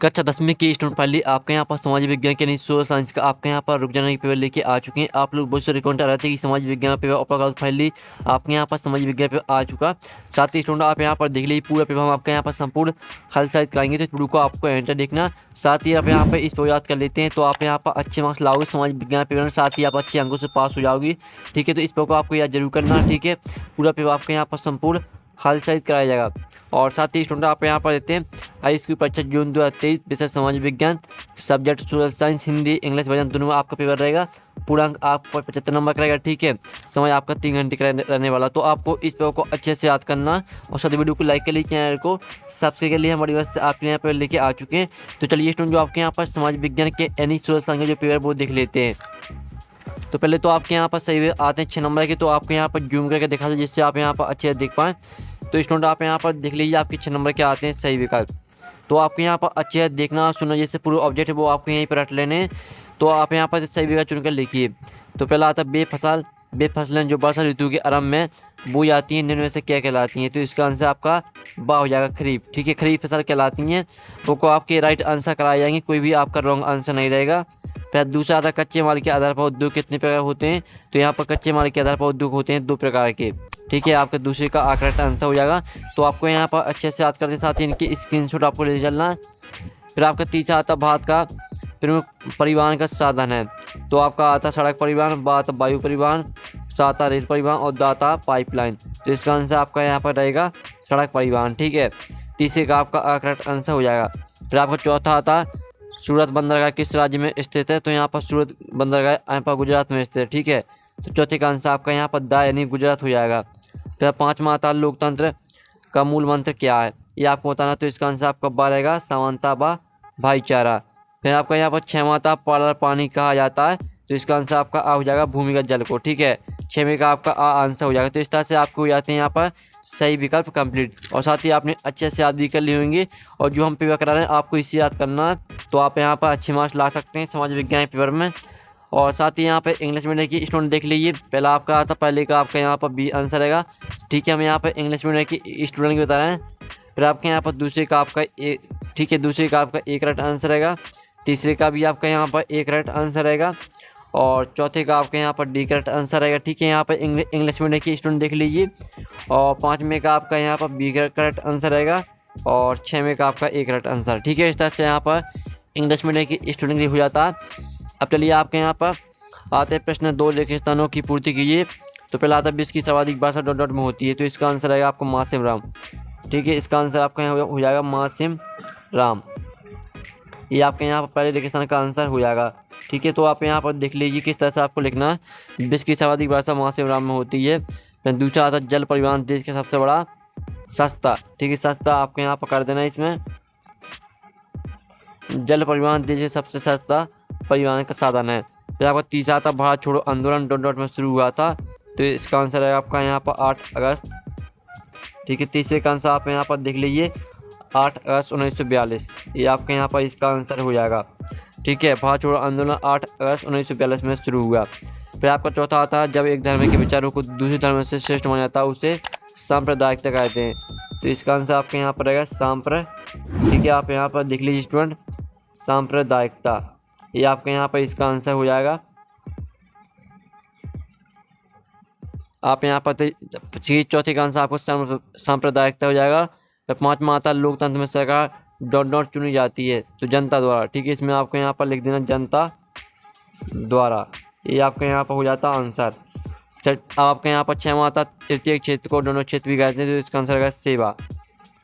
कक्षा 10वीं की स्टूडेंट फाइनली आपके यहाँ पर समाज विज्ञान के सोशल साइंस का आपके यहाँ पर रुक जाने की पेपर लेके आ चुके हैं। आप लोग बहुत से रिकॉर्ड रहते हैं कि समाज विज्ञान पेपर ओपन फाइनली आपके यहाँ पर समाज विज्ञान पेपर आ चुका। साथ ही स्टूडेंट आप यहाँ पर देख लीजिए पूरा पेपर हम आपके यहाँ पर संपूर्ण खाली साइज कराएंगे, तो इस वीडियो को आपको एंटर देखना। साथ ही आप यहाँ पर इस पर याद कर लेते हैं तो आप यहाँ पर अच्छे मार्क्स लाओगे समाज विज्ञान पेपर में, साथ ही आप अच्छे अंकों से पास हो जाओगी। ठीक है, तो इस पेपर को आपको याद जरूर करना। ठीक है, पूरा पेपर आपके यहाँ पर संपूर्ण खाली साइज कराया जाएगा। और साथ ही स्टूडेंट आप यहाँ पर देते हैं हाई स्कूल परीक्षा जून 2023 विषय समाज विज्ञान, subject social science, Hindi English version दोनों में आपका पेपर रहेगा। पूरा अंक आपको 75 नंबर का रहेगा। ठीक है, समय आपका 3 घंटे का रहने वाला। तो आपको इस पेपर को अच्छे से याद करना और साथ वीडियो को लाइक के लिए चैनल को सब्सक्राइब के लिए हमारी वजह से आपके यहाँ पर लेके आ चुके हैं। तो चलिए स्टूडेंट जो आपके यहाँ पर समाज विज्ञान के एनी सोशल साइंस के जो पेपर वो देख लेते हैं। तो पहले तो आपके यहाँ पर सही आते हैं 6 नंबर के, तो आपको यहाँ पर जूम करके दिखा दो जिससे आप यहाँ पर अच्छे से देख पाएँ। तो स्टूडेंट आप यहाँ पर देख लीजिए आपके 6 नंबर के आते हैं सही विकल्प। तो आपको यहाँ पर अच्छे से देखना सुनना, जैसे पूरे ऑब्जेक्ट है वो आपको यहीं पर रट लेने। तो आप यहाँ पर सही विकल्प चुनकर लिखिए। तो पहला आता है बेफसल। बेफसलें जो वर्षा ऋतु के आरंभ में बोई जाती हैं निम्न में से क्या कहलाती हैं? तो इसका आंसर आपका बा हो जाएगा खरीफ। ठीक है, खरीफ फसल कहलाती हैं। वो को आपके राइट आंसर कराए जाएंगे, कोई भी आपका रॉन्ग आंसर नहीं रहेगा। फिर दूसरा आता है कच्चे माल के आधार पर उद्योग कितने प्रकार होते हैं? तो यहाँ पर कच्चे माल के आधार पर उद्योग होते हैं 2 प्रकार के। ठीक है, आपका दूसरे का करेक्ट आंसर हो जाएगा। तो आपको यहाँ पर अच्छे से याद करते साथ ही इनकी स्क्रीनशॉट आपको ले चलना है। फिर आपका तीसरा आता भारत का प्रमुख परिवहन का साधन है। तो आपका आता सड़क परिवहन, बात वायु परिवहन, साता रेल परिवहन और दाता पाइपलाइन। तो इसका आंसर आपका यहाँ पर रहेगा सड़क परिवहन। ठीक है, तीसरे का आपका करेक्ट आंसर हो जाएगा। फिर आपका चौथा आता सूरत बंदरगाह किस राज्य में स्थित है? तो यहाँ पर सूरत बंदरगाह यहाँ पर गुजरात में स्थित है। ठीक है, तो चौथे का आंसर आपका यहाँ पर दा यानी गुजरात हो जाएगा। फिर पाँचवा आता लोकतंत्र का मूल मंत्र क्या है? ये आपको बताना। तो इसका आंसर आपका बा रहेगा समानता व भाईचारा। फिर आपका यहाँ पर 6वां आता पालर पानी कहा जाता है। तो इसका आंसर आपका आ हो जाएगा भूमिगत जल को। ठीक है, 6वें का आपका आ आंसर हो जाएगा। तो इस तरह से आपको हो जाते हैं यहाँ पर सही विकल्प कंप्लीट। और साथ ही आपने अच्छे से याद भी कर ली होंगी। और जो हम पेपर करा रहे हैं आपको इसी याद करना है। तो आप यहाँ पर अच्छे मार्क्स ला सकते हैं समाज विज्ञान पेपर में। और साथ ही यहाँ पे इंग्लिश मीडियम की स्टूडेंट देख लीजिए। पहला आपका आता पहले का आपका यहाँ पर बी आंसर रहेगा। ठीक है, हम यहाँ पर इंग्लिश मीडियम की स्टूडेंट की बता रहे हैं। फिर आपके यहाँ पर दूसरे का आपका ठीक है, दूसरे का आपका एक करेक्ट आंसर रहेगा। तीसरे का भी आपका यहाँ पर एक करेक्ट आंसर रहेगा। और चौथे का आपके यहाँ पर डी करेक्ट आंसर रहेगा। ठीक है, यहाँ पर इंग्लिश मीडियम की स्टूडेंट देख लीजिए। और 5वें का आपका यहाँ पर बी करेक्ट आंसर रहेगा। और 6वें का आपका एक करेक्ट आंसर। ठीक है, इस तरह से यहाँ पर इंग्लिश मीडियम की स्टूडेंट की हो जाता है। अब चलिए आपके यहाँ पर आते प्रश्न 2 रेखा स्थानों की पूर्ति कीजिए। तो पहला आता विश्व की सर्वाधिक वर्षा डॉट डॉट में होती है। तो इसका आंसर रहेगा आपको मासिम राम। ठीक है, इसका आंसर आपका यहाँ हो जाएगा मासिम राम। ये आपके यहाँ पर पहले रेखा स्थान का आंसर हो जाएगा। ठीक है, तो आप यहाँ पर देख लीजिए किस तरह से आपको लिखना है। विश्व की सर्वाधिक वर्षा मासिम राम में होती है। फिर दूसरा आता जल परिवहन देश का सबसे बड़ा सस्ता। ठीक है, सस्ता आपको यहाँ पर कर देना है। इसमें जल परिवहन देश का सबसे सस्ता परिवहन का साधन है। फिर आपका तीसरा आता भारत छोड़ो आंदोलन डॉट डॉट में शुरू हुआ था। तो इसका आंसर है आपका यहाँ पर 8 अगस्त। ठीक है, तीसरे का आंसर आप यहाँ पर देख लीजिए 8 अगस्त 1942। ये आपके यहाँ पर इसका आंसर हो जाएगा। ठीक है, भारत छोड़ो आंदोलन 8 अगस्त 1942 में शुरू हुआ। फिर आपका चौथा आता है जब एक धर्म के विचारों को दूसरे धर्म से श्रेष्ठ माना जाता है उसे सांप्रदायिकता कहते हैं। तो इसका आंसर आपके यहाँ पर रहेगा ठीक है, आप यहाँ पर देख लीजिए स्टूडेंट सांप्रदायिकता। ये आपके यहाँ पर इसका आंसर हो जाएगा। आप यहाँ पर चौथे का आंसर आपको सांप्रदायिकता हो जाएगा। फिर 5वां आता लोकतंत्र में सरकार डॉट डॉट चुनी जाती है। तो जनता द्वारा। ठीक है, इसमें आपको यहाँ पर लिख देना जनता द्वारा। ये आपके यहाँ पर हो जाता आंसर। अब आपके यहाँ पर 6वां आता तृतीय क्षेत्र को दोनों क्षेत्र भी कहते हैं। तो इसका आंसर रहेगा सेवा।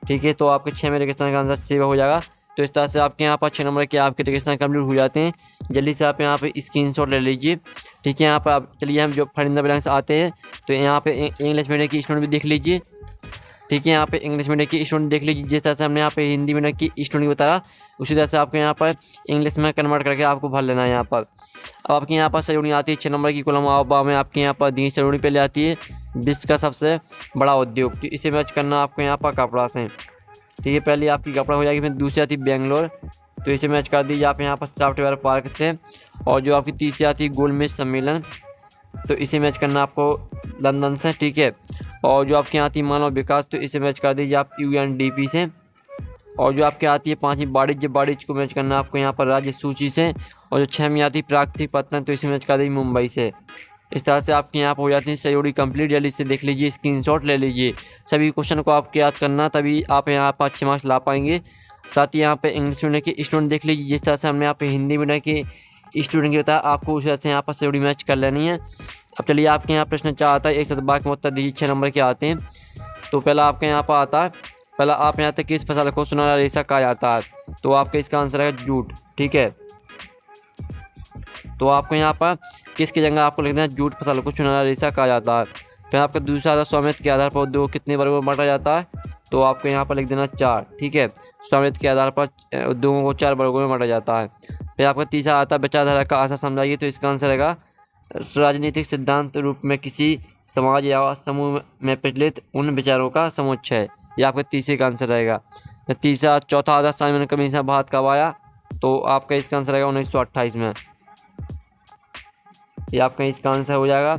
ठीक है, तो आपके 6वें रेगिस्तान का आंसर सेवा हो जाएगा। तो इस तरह से आपके यहाँ पर 6 नंबर के आपके रेगिस्तान कंप्लीट हो जाते हैं। जल्दी से आप यहाँ पे स्क्रीनशॉट ले लीजिए। ठीक है, यहाँ पर आप चलिए हम जो फरिंदा ब्लैंक्स आते हैं तो यहाँ पे इंग्लिश मीडियम की स्टूडेंट भी देख लीजिए। ठीक है, यहाँ पे इंग्लिश मीडियम की स्टूडेंट देख लीजिए। जिस तरह से हमने यहाँ पे हिंदी मीडियम की स्टूडेंट की बताया उसी तरह से आपको यहाँ पर इंग्लिश में कन्वर्ट करके आपको भर लेना है यहाँ पर। अब आपके यहाँ पर सरूणी आती है 6 नंबर की कॉलम आवबा में आपके यहाँ पर दी सरूणी पहले आती है विश्व का सबसे बड़ा उद्योग। तो इसे मैच करना आपको यहाँ पर कपड़ा से। ठीक है, पहले आपकी कपड़ा हो जाएगी। फिर दूसरी आती बेंगलोर। तो इसे मैच कर दीजिए आप यहाँ पर सॉफ्टवेयर पार्क से। और जो आपकी तीसरी आती है गोलमेज सम्मेलन। तो इसे मैच करना आपको लंदन से। ठीक है, और जो आपके यहाँ आती मानव विकास तो इसे मैच कर दीजिए आप UNDP से। और जो आपके आती है 5वीं वाणिज्य, वाणिज्य को मैच करना आपको यहाँ पर राज्य सूची से। और जो 6वीं आती है प्राकृतिक पत्तन, तो इसे मैच कर देगी मुंबई से। इस तरह से आपके यहाँ पर हो जाती है सहयोगी कंप्लीट। जल्दी से देख लीजिए, स्क्रीनशॉट ले लीजिए। सभी क्वेश्चन को आपको याद करना, तभी आप यहाँ पर अच्छे मार्क्स ला पाएंगे। साथ ही यहाँ पे इंग्लिश मीडियम के स्टूडेंट देख लीजिए, जिस तरह से हमने यहाँ पे हिंदी मीडियम के स्टूडेंट की बताया, आपको उस तरह से यहाँ पर सहयोगी मैच कर लेनी है। अब चलिए आपके यहाँ प्रश्न 4 आता है, एक सतबाग में उत्तर दीजिए। 6 नंबर के आते हैं। तो पहला आपके यहाँ पर आता है, पहला आप यहाँ तक किस फसल को सुनहरा रेशा कहा जाता है? तो आपका इसका आंसर है जूट। ठीक है, तो आपको यहाँ पर किसकी जगह आपको लिखना है जूट फसल को सुनहरा रेशा कहा जाता है। फिर आपका दूसरा आता है स्वामित्व के आधार पर उद्योग कितने वर्गों में बांटा जाता है? तो आपको यहाँ पर लिख देना 4। ठीक है, स्वामित्व के आधार पर उद्योगों को 4 वर्गों में बांटा जाता है। फिर आपका तीसरा आता है विचारधारा का आशय समझाइए। तो इसका आंसर रहेगा राजनीतिक सिद्धांत रूप में किसी समाज या समूह में प्रचलित उन विचारों का समुच्चय। ये आपका तीसरे का आंसर रहेगा। चौथा आता है साइमन कमीशन भारत कब आया? तो आपका इसका आंसर रहेगा 1928 में। ये आपका इसका आंसर हो जाएगा।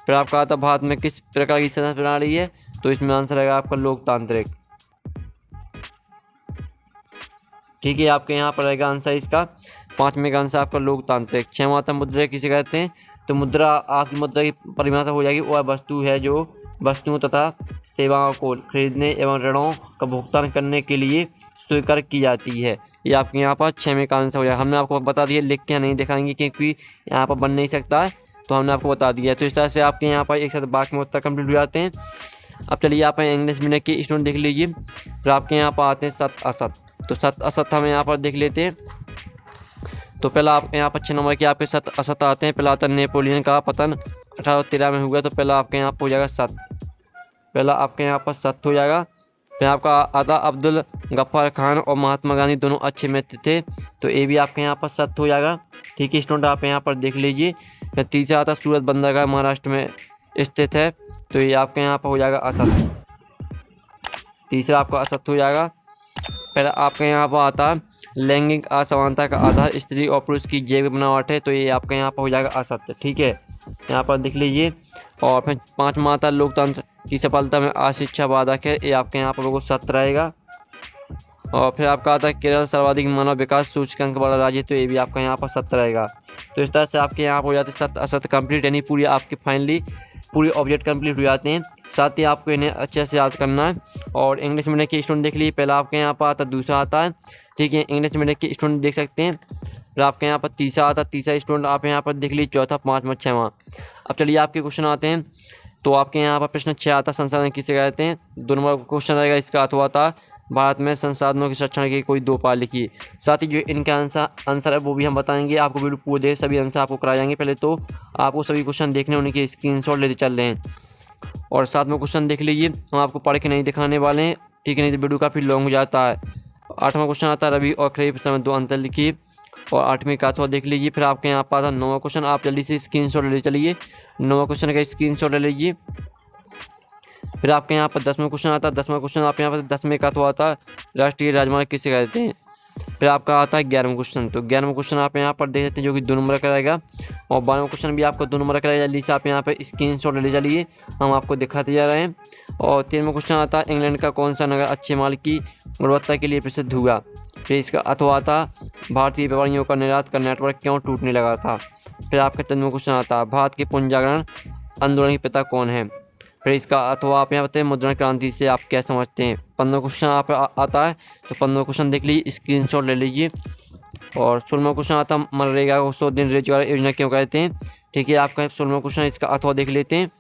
फिर आपका आता है भारत में किस प्रकार की शासन प्रणाली है? तो इसमें आंसर रहेगा आपका लोकतांत्रिक। ठीक है, आपके यहाँ पर रहेगा आंसर इसका 5वें का आंसर आपका लोकतांत्रिक। 6वां आता है मुद्रा किसे कहते हैं? तो मुद्रा आपकी मुद्रा की परिभाषा हो जाएगी, वह वस्तु है जो वस्तुओं तथा सेवाओं को खरीदने एवं ऋणों का भुगतान करने के लिए स्वीकार की जाती है। ये आपके यहाँ पर 6वें का आंसर हो जाएगा। हमने आपको बता दिया, लिख के नहीं दिखाएंगे क्योंकि यहाँ पर बन नहीं सकता है, तो हमने आपको बता दिया। तो इस तरह से आपके यहाँ पर एक साथ बाकी में उत्तर कंप्लीट हो जाते हैं। अब चलिए यहाँ पर इंग्लिश मीडियम के स्टूडेंट देख लीजिए। फिर आपके यहाँ पर आते हैं सत असत। तो सत असत हम यहाँ पर देख लेते हैं। तो पहला आप यहाँ पर 6 नंबर के आपके सत असत आते हैं। पहला आता है नेपोलियन का पतन 1813 में हुआ। तो पहला आपके यहाँ पर हो जाएगा सत, पहला आपके यहाँ पर सत हो जाएगा। फिर आपका आता अब्दुल गफ्फार खान और महात्मा गांधी दोनों अच्छे मित्र थे। तो ये भी आपके यहाँ पर सत्य हो जाएगा। ठीक है स्टूडेंट, आप यहाँ पर देख लीजिए। फिर तीसरा आता सूरत बंदरगाह महाराष्ट्र में स्थित है। तो ये आपके यहाँ पर हो जाएगा असत्य, तीसरा आपका असत्य हो जाएगा। फिर आपके यहाँ पर आता है लैंगिक असमानता का आधार स्त्री और पुरुष की जैविक बनावट है। तो ये आपके यहाँ पर हो जाएगा असत्य। ठीक है, यहाँ पर देख लीजिए। और फिर 5वां आता लोकतंत्र की सफलता में अशिक्षा बाधक है। ये आपके यहाँ पर बिल्कुल सत्य रहेगा। और फिर आपका आता है केरल सर्वाधिक मानव विकास सूचकांक वाला राज्य। तो ये भी आपका यहाँ पर सत्य रहेगा। तो इस तरह से आपके यहाँ पर हो जाते हैं सत्य असत्य कंप्लीट, यानी पूरी आपके फाइनली पूरे ऑब्जेक्ट कंप्लीट हो जाते हैं। साथ ही आपको इन्हें अच्छे से याद करना है। और इंग्लिश मीडियम के स्टूडेंट देख लीजिए, पहला आपके यहाँ पर आता है, दूसरा आता है। ठीक है, इंग्लिश मीडियम के स्टूडेंट देख सकते हैं। फिर आपके यहाँ पर तीसरा आता है, तीसरा स्टूडेंट आप यहाँ पर देख लीजिए, चौथा, 5वां, 6वां। अब चलिए आपके क्वेश्चन आते हैं। तो आपके यहाँ पर प्रश्न 6 आता संसाधन किसे कहते हैं? 2 नंबर क्वेश्चन रहेगा इसका अथवा था भारत में संसाधनों के संरक्षण की कोई 2 उपाय लिखिए। साथ ही जो इनका आंसर है वो भी हम बताएंगे आपको, वीडियो पूरे देख सभी आंसर आपको कराए जाएंगे। पहले तो आपको सभी क्वेश्चन देखने होने के स्क्रीनशॉट लेते चल रहे हैं। और साथ में क्वेश्चन देख लीजिए, हम आपको पढ़ के नहीं दिखाने वाले हैं। ठीक है, नहीं तो वीडियो काफ़ी लॉन्ग हो जाता है। 8वां क्वेश्चन आता है रबी और खरीफ समय 2 अंतर लिखिए। और 8वीं का अथवा देख लीजिए। फिर आपके यहाँ पर आता 9वां क्वेश्चन, आप जल्दी से स्क्रीनशॉट ले चलिए। 9वां क्वेश्चन का स्क्रीनशॉट ले लीजिए। फिर आपके यहाँ पर 10वां क्वेश्चन आता है। 10वां क्वेश्चन आप यहाँ पर 10वें का अथवा आता है राष्ट्रीय राजमार्ग किसे कहते हैं। फिर आपका आता है 11वां क्वेश्चन। तो 11वां क्वेश्चन आप यहाँ पर देख सकते हैं, जो कि 2 नंबर का रहेगा। और 12वां क्वेश्चन भी आपको 2 नंबर का रहेगा। जल्दी से आप यहाँ पर स्क्रीनशॉट ले चलिए, हम आपको दिखाते जा रहे हैं। और 13वां क्वेश्चन आता है इंग्लैंड का कौन सा नगर अच्छे माल की गुणवत्ता के लिए प्रसिद्ध हुआ। फिर इसका अथवा आता भारतीय व्यापारियों का निर्यात का नेटवर्क क्यों टूटने लगा था। फिर आपका 14वां क्वेश्चन आता है भारत के पुनर्जागरण आंदोलन के पिता कौन है। फिर इसका अथवा आप यहाँ बताएं मुद्रण क्रांति से आप क्या समझते हैं। 15वां क्वेश्चन आप आता है। तो 15वां क्वेश्चन देख लीजिए, स्क्रीनशॉट ले लीजिए। और 16वां क्वेश्चन आता है मनरेगा को 100 दिन रोजगार योजना क्यों कहते हैं। ठीक है, आपका 16वां क्वेश्चन इसका अथवा देख लेते हैं।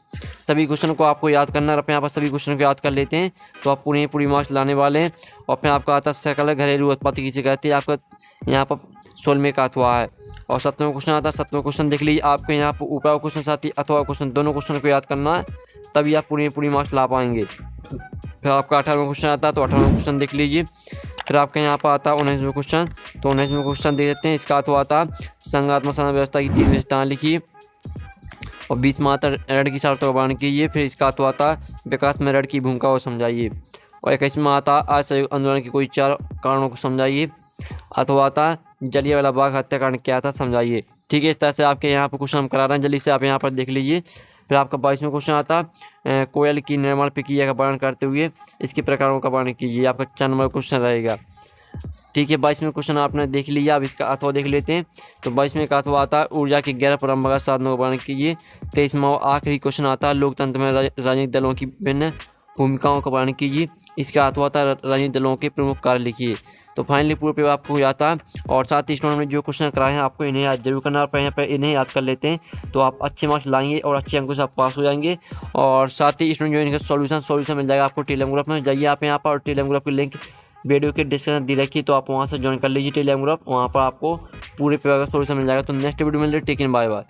सभी क्वेश्चन को आपको याद करना है। आप यहाँ पर सभी क्वेश्चन को याद कर लेते हैं तो आप पूरी मार्क्स लाने वाले हैं। और फिर आपका आता है सकल घरेलू उत्पाद किसे कहते हैं। आपका यहाँ पर 16वें का अथवा है। और 7वां क्वेश्चन आता है। 7वां क्वेश्चन देख लीजिए, आपको यहाँ पर ऊपर क्वेश्चन साथ ही अथवा क्वेश्चन दोनों क्वेश्चन को याद करना है, तभी आप पूरी मार्क्स ला पाएंगे। फिर आपका 18वां क्वेश्चन आता है। तो 18वां क्वेश्चन देख लीजिए। फिर आपके यहाँ पर आता है 19वां क्वेश्चन। तो 19वां क्वेश्चन देख लेते हैं, इसका अथवा आता है संघात्मक शासन व्यवस्था की 3 विशेषताएं लिखिए। और 20वां आता है ऋण की शर्तों का वर्णन कीजिए। फिर इसका अथवा आता है विकास में ऋण की भूमिका को समझाइए। और 21वां आता है असहयोग आंदोलन के कोई 4 कारणों को समझाइए। अथवा आता है जलियांवाला बाग हत्याकांड क्या था, समझाइए। ठीक है, इस तरह से आपके यहाँ पर क्वेश्चन हम करा रहे हैं, जल्दी से आप यहाँ पर देख लीजिए। फिर आपका 22वां क्वेश्चन आता है कोयल की निर्माण प्रक्रिया का वर्णन करते हुए इसके प्रकारों का वर्णन कीजिए। आपका 4 नंबर क्वेश्चन रहेगा। ठीक है, 22वें क्वेश्चन आपने देख लिया। अब इसका अथवा देख लेते हैं। तो 22वें का अथवा आता है ऊर्जा के 11 परंपरागत साधनों का वर्णन कीजिए। 23वां और आखिरी क्वेश्चन आता है लोकतंत्र में राजनीतिक दलों की विभिन्न भूमिकाओं का वर्णन कीजिए। इसका अथवा आता है राजनीतिक दलों के प्रमुख कार्य लिखिए। तो फाइनली पूरा पेपर आपको हो जाता है। और साथ ही स्टूडेंट में जो क्वेश्चन कराए हैं आपको इन्हें याद जरूर करना, और यहाँ पर इन्हें याद कर लेते हैं तो आप अच्छे मार्क्स लाएंगे और अच्छे अंकों से आप पास हो जाएंगे। और साथ ही स्टूडेंट जो इनका सॉल्यूशन मिल जाएगा आपको टेलीग्राम ग्रुप में। जाइए आप यहाँ पर, और टेलीग्राम ग्रुप की लिंक वीडियो के डिस्क्रिप्शन दी रखी है, तो आप वहाँ से ज्वाइन कर लीजिए टेलीग्राम ग्रुप। वहाँ पर आपको पूरे पेपर का सॉल्यूशन मिल जाएगा। तो नेक्स्ट वीडियो मिल रही है, टेक इन, बाय बाय।